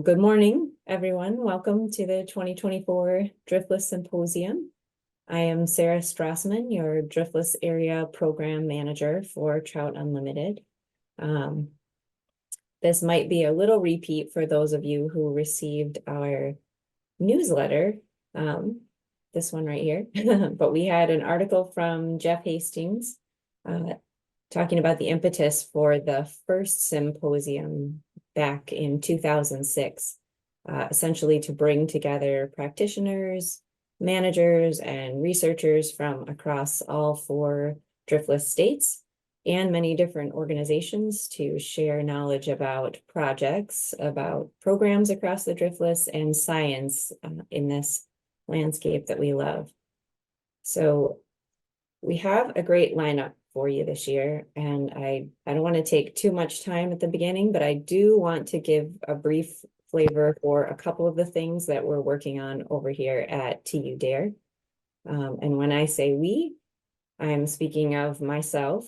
Good morning, everyone. Welcome to the 2024 Driftless Symposium. I am Sarah Strassman, your Driftless Area Program Manager for Trout Unlimited. This might be a little repeat for those of you who received our newsletter, this one right here, but we had an article from Jeff Hastings talking about the impetus for the first symposium back in 2006, essentially to bring together practitioners, managers, and researchers from across all 4 Driftless states and many different organizations to share knowledge about projects, about programs across the Driftless, and science in this landscape that we love. So we have a great lineup for you this year, and I don't want to take too much time at the beginning, but I do want to give a brief flavor for a couple of the things that we're working on over here at TU Dare. And when I say we, I'm speaking of myself,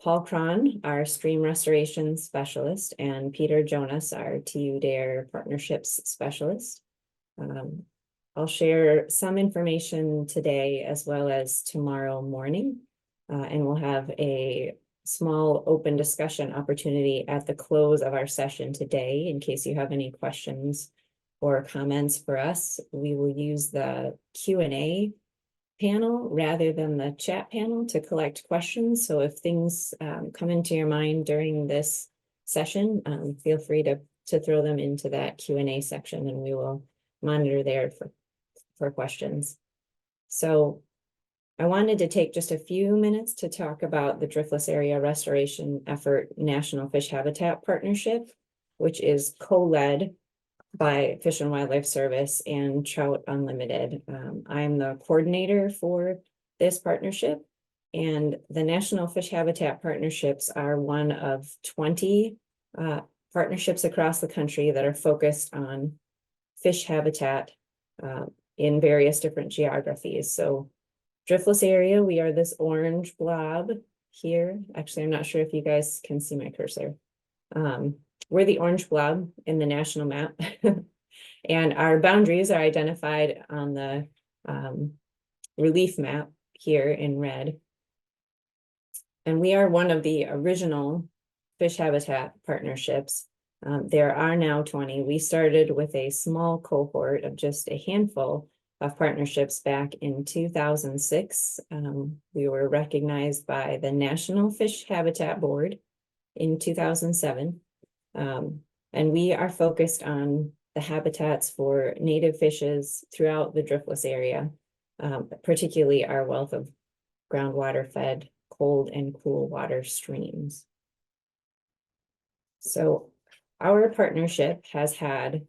Paul Cron, our stream restoration specialist, and Peter Jonas, our TU Dare partnerships specialist. I'll share some information today as well as tomorrow morning. And we'll have a small open discussion opportunity at the close of our session today. In case you have any questions or comments for us, we will use the Q&A panel rather than the chat panel to collect questions. So if things come into your mind during this session, feel free to throw them into that Q&A section, and we will monitor there for questions. So I wanted to take just a few minutes to talk about the Driftless Area Restoration Effort National Fish Habitat Partnership, which is co-led by Fish and Wildlife Service and Trout Unlimited. I'm the coordinator for this partnership, and the National Fish Habitat Partnerships are one of 20 partnerships across the country that are focused on fish habitat in various different geographies. So Driftless area, we are this orange blob here. Actually, I'm not sure if you guys can see my cursor. We're the orange blob in the national map. And our boundaries are identified on the relief map here in red. And we are one of the original fish habitat partnerships. There are now 20. We started with a small cohort of just a handful of partnerships back in 2006. We were recognized by the National Fish Habitat Board in 2007. And we are focused on the habitats for native fishes throughout the Driftless area, particularly our wealth of groundwater fed cold and cool water streams. So our partnership has had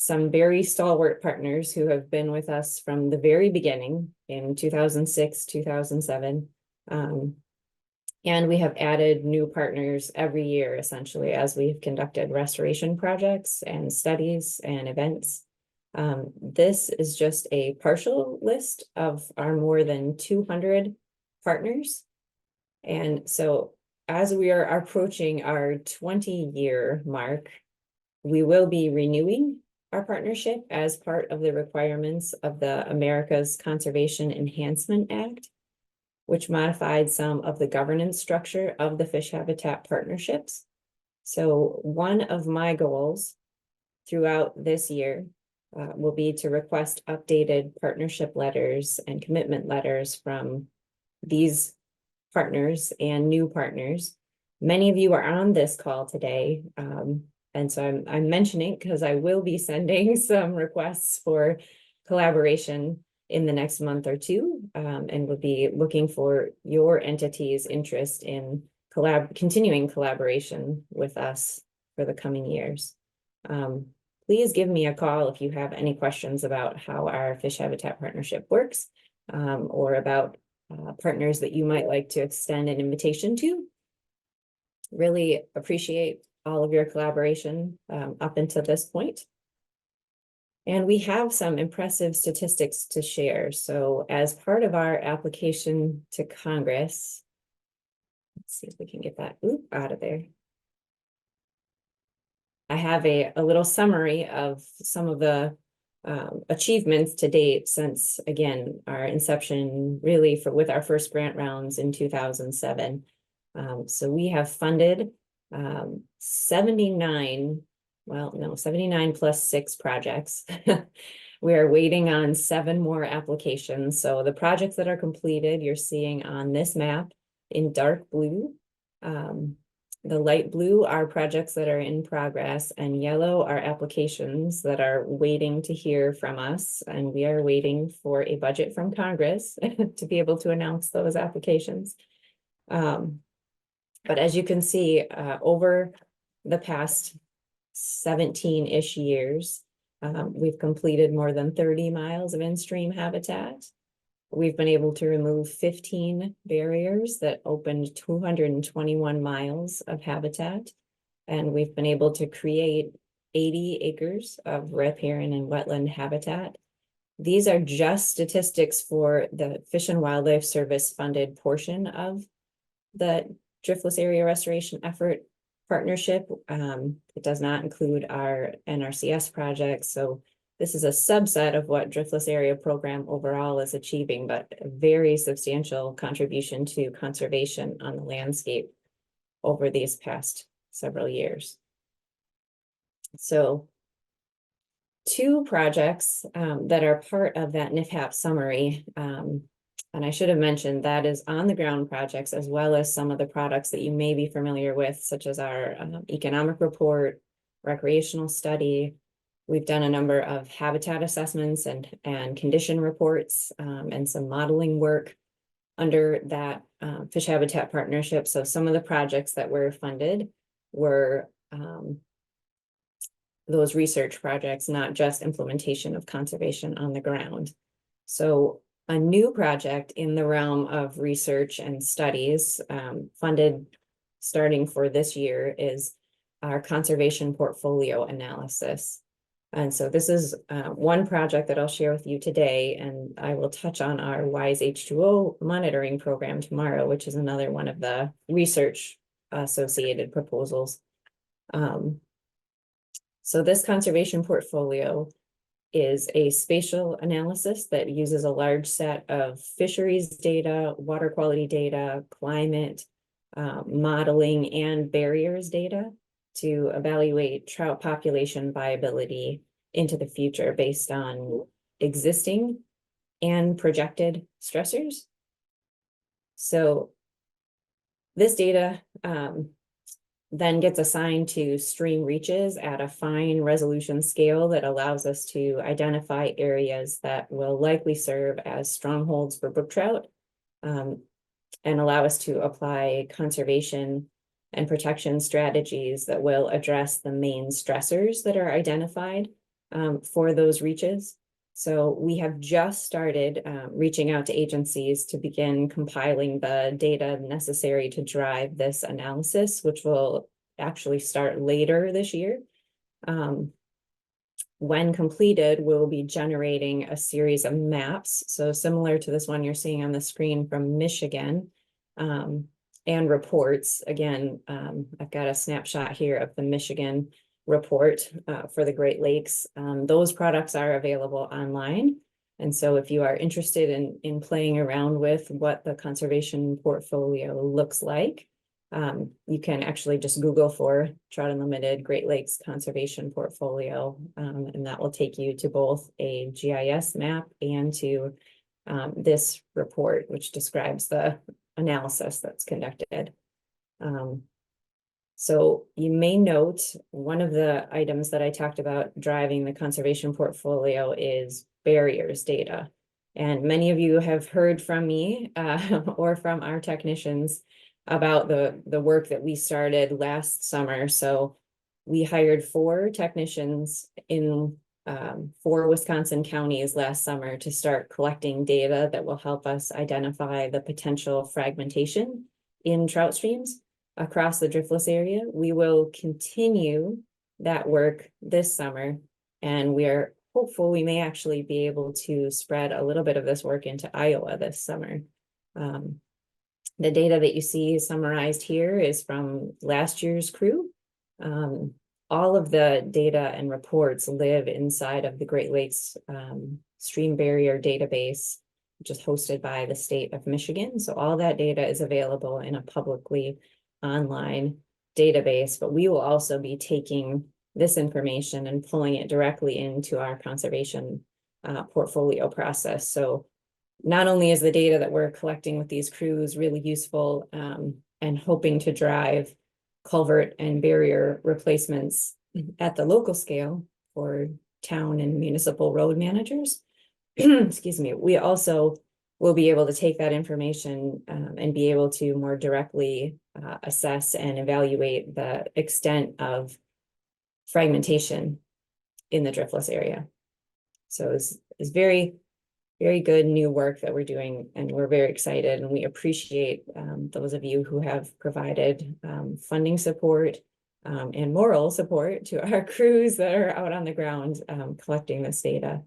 some very stalwart partners who have been with us from the very beginning in 2006, 2007. And we have added new partners every year, essentially, as we've conducted restoration projects and studies and events. This is just a partial list of our more than 200 partners. And so as we are approaching our 20-year mark, we will be renewing our partnership as part of the requirements of the America's Conservation Enhancement Act, which modified some of the governance structure of the fish habitat partnerships. So one of my goals throughout this year will be to request updated partnership letters and commitment letters from these partners and new partners. Many of you are on this call today. And so I'm mentioning because I will be sending some requests for collaboration in the next month or two, and we'll be looking for your entity's interest in continuing collaboration with us for the coming years. Please give me a call if you have any questions about how our fish habitat partnership works, or about partners that you might like to extend an invitation to. Really appreciate all of your collaboration up until this point. And we have some impressive statistics to share. So as part of our application to Congress, let's see if we can get that out of there. I have a little summary of some of the achievements to date since, again, our inception really with our first grant rounds in 2007. So we have funded 79 plus 6 projects. We are waiting on 7 more applications. So the projects that are completed, you're seeing on this map in dark blue. The light blue are projects that are in progress, and yellow are applications that are waiting to hear from us. And we are waiting for a budget from Congress to be able to announce those applications. But as you can see, over the past 17-ish years, we've completed more than 30 miles of in-stream habitat. We've been able to remove 15 barriers that opened 221 miles of habitat. And we've been able to create 80 acres of riparian and wetland habitat. These are just statistics for the Fish and Wildlife Service funded portion of the Driftless Area Restoration Effort partnership. It does not include our NRCS projects. So this is a subset of what Driftless Area Program overall is achieving, but a very substantial contribution to conservation on the landscape over these past several years. So 2 projects that are part of that NIFHAP summary, and I should have mentioned that is on the ground projects, as well as some of the products that you may be familiar with, such as our economic report, recreational study. We've done a number of habitat assessments and condition reports and some modeling work under that fish habitat partnership. So some of the projects that were funded were those research projects, not just implementation of conservation on the ground. So a new project in the realm of research and studies funded starting for this year is our conservation portfolio analysis. And so this is one project that I'll share with you today, and I will touch on our WISE H2O monitoring program tomorrow, which is another one of the research associated proposals. So this conservation portfolio is a spatial analysis that uses a large set of fisheries data, water quality data, climate, modeling, and barriers data to evaluate trout population viability into the future based on existing and projected stressors. So this data then gets assigned to stream reaches at a fine resolution scale that allows us to identify areas that will likely serve as strongholds for brook trout and allow us to apply conservation and protection strategies that will address the main stressors that are identified for those reaches. So we have just started reaching out to agencies to begin compiling the data necessary to drive this analysis, which will actually start later this year. When completed, we'll be generating a series of maps. So similar to this one you're seeing on the screen from Michigan, and reports. Again, I've got a snapshot here of the Michigan report for the Great Lakes. Those products are available online. And so if you are interested in playing around with what the conservation portfolio looks like, you can actually just Google for Trout Unlimited Great Lakes Conservation Portfolio, and that will take you to both a GIS map and to this report, which describes the analysis that's conducted. So you may note one of the items that I talked about driving the conservation portfolio is barriers data. And many of you have heard from me or from our technicians about the work that we started last summer. So we hired 4 technicians in 4 Wisconsin counties last summer to start collecting data that will help us identify the potential fragmentation in trout streams across the driftless area. We will continue that work this summer, and we are hopeful we may actually be able to spread a little bit of this work into Iowa this summer. The data that you see summarized here is from last year's crew. all of the data and reports live inside of the Great Lakes Stream Barrier Database, which is hosted by the state of Michigan. So all that data is available in a publicly online database, but we will also be taking this information and pulling it directly into our conservation portfolio process. So not only is the data that we're collecting with these crews really useful and hoping to drive culvert and barrier replacements at the local scale for town and municipal road managers, excuse me, we also will be able to take that information and be able to more directly assess and evaluate the extent of fragmentation in the Driftless area. So it's very, very good new work that we're doing, and we're very excited, and we appreciate those of you who have provided funding support and moral support to our crews that are out on the ground collecting this data.